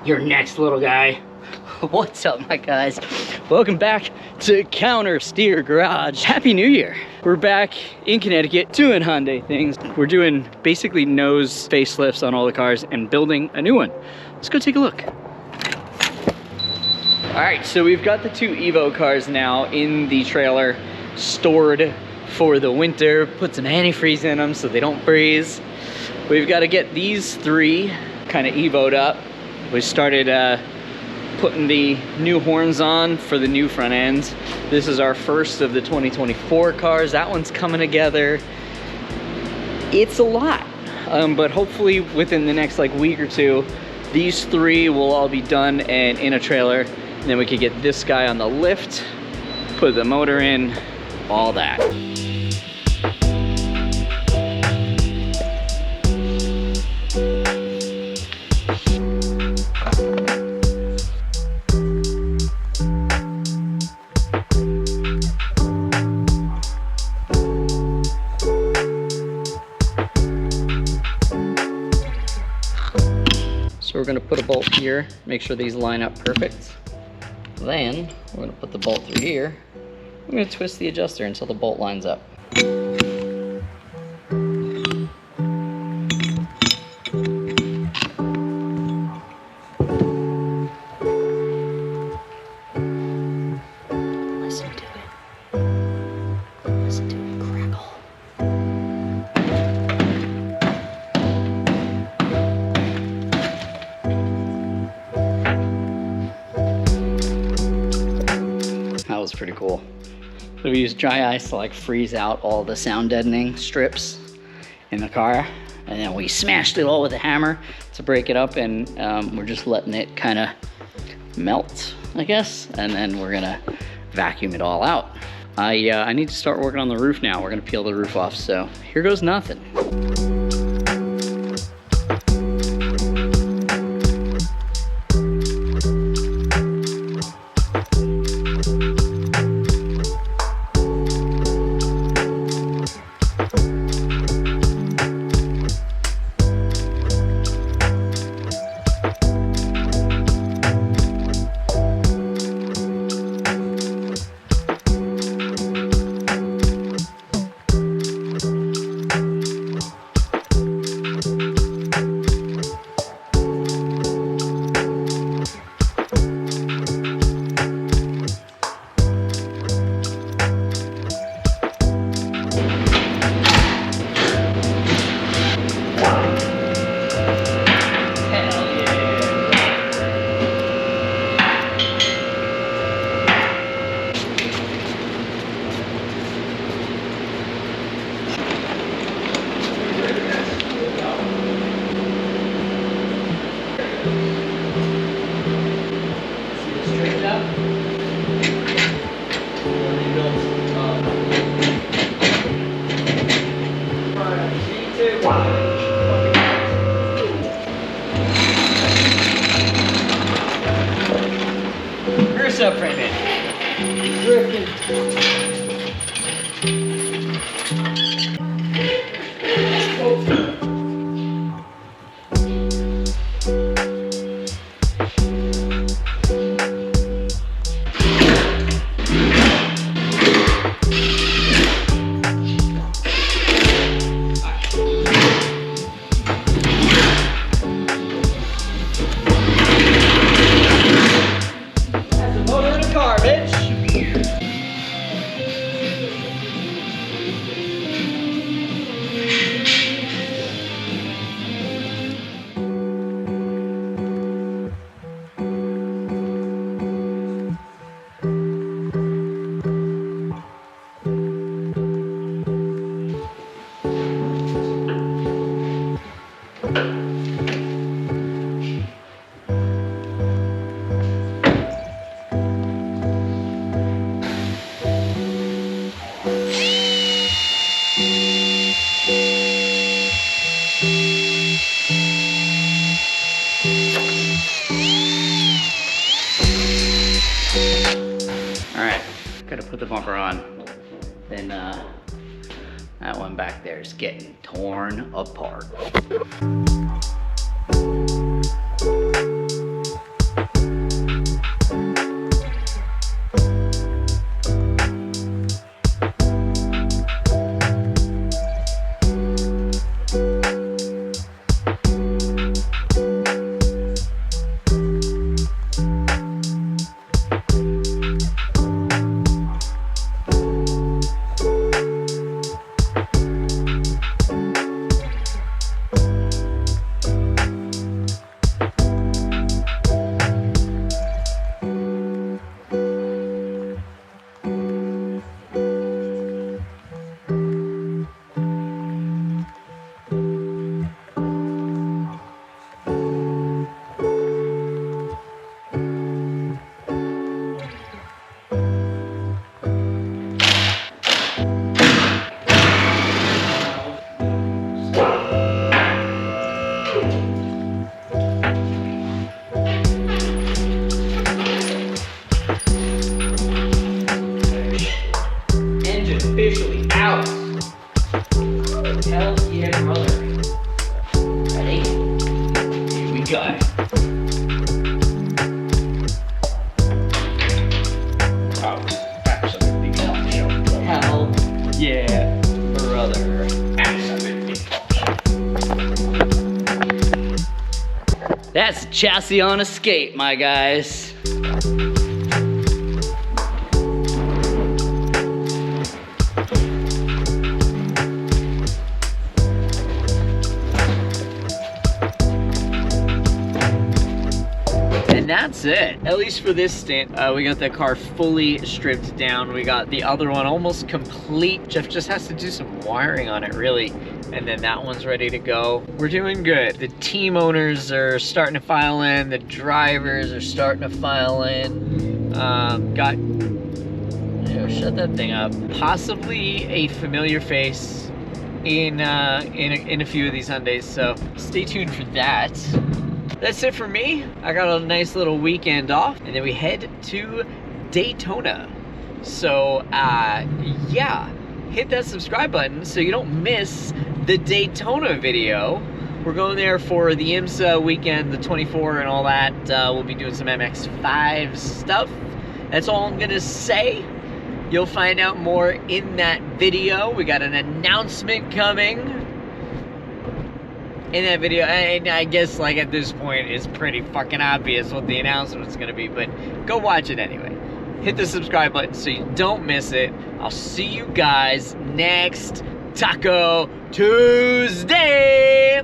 You're next, little guy. What's up, my guys? Welcome back to Counter Steer Garage. Happy New Year. We're back in Connecticut doing Hyundai things. We're doing basically nose facelifts on all the cars and building a new one. Let's go take a look. All right, so we've got the 2 Evo cars now in the trailer, stored for the winter. Put some antifreeze in them so they don't freeze. We've got to get these 3 kind of Evo'd up. We started putting the new horns on for the new front ends. This is our first of the 2024 cars. That one's coming together. It's a lot, but hopefully within the next like week or 2, these 3 will all be done and in a trailer. And then we could get this guy on the lift, put the motor in, all that. So we're gonna put a bolt here, make sure these line up perfect. Then we're gonna put the bolt through here. I'm gonna twist the adjuster until the bolt lines up. Listen to it. Listen to it crackle. That was pretty cool. So we used dry ice to like freeze out all the sound deadening strips in the car. And then we smashed it all with a hammer to break it up, and we're just letting it kind of melt, I guess. And then we're gonna vacuum it all out. I need to start working on the roof now. We're gonna peel the roof off, so here goes nothing. Rear subframe in. Drifting. Gotta put the bumper on. Then that one back there is getting torn apart. guy. Oh, absolutely hell yeah, brother. Absolutely. That's chassis on a skate, my guys. And that's it, at least for this stint. We got the car fully stripped down. We got the other one almost complete. Jeff just has to do some wiring on it, really. And then that one's ready to go. We're doing good. The team owners are starting to file in. The drivers are starting to file in. Shut that thing up. Possibly a familiar face in a few of these Hyundais, so stay tuned for that. That's it for me. I got a nice little weekend off, and then we head to Daytona. So, yeah, hit that subscribe button so you don't miss the Daytona video. We're going there for the IMSA weekend, the 24 and all that. We'll be doing some MX-5 stuff. That's all I'm gonna say. You'll find out more in that video. We got an announcement coming in that video, and I guess like at this point it's pretty fucking obvious what the announcement's gonna be, but go watch it anyway. Hit the subscribe button so you don't miss it. I'll see you guys next Taco Tuesday.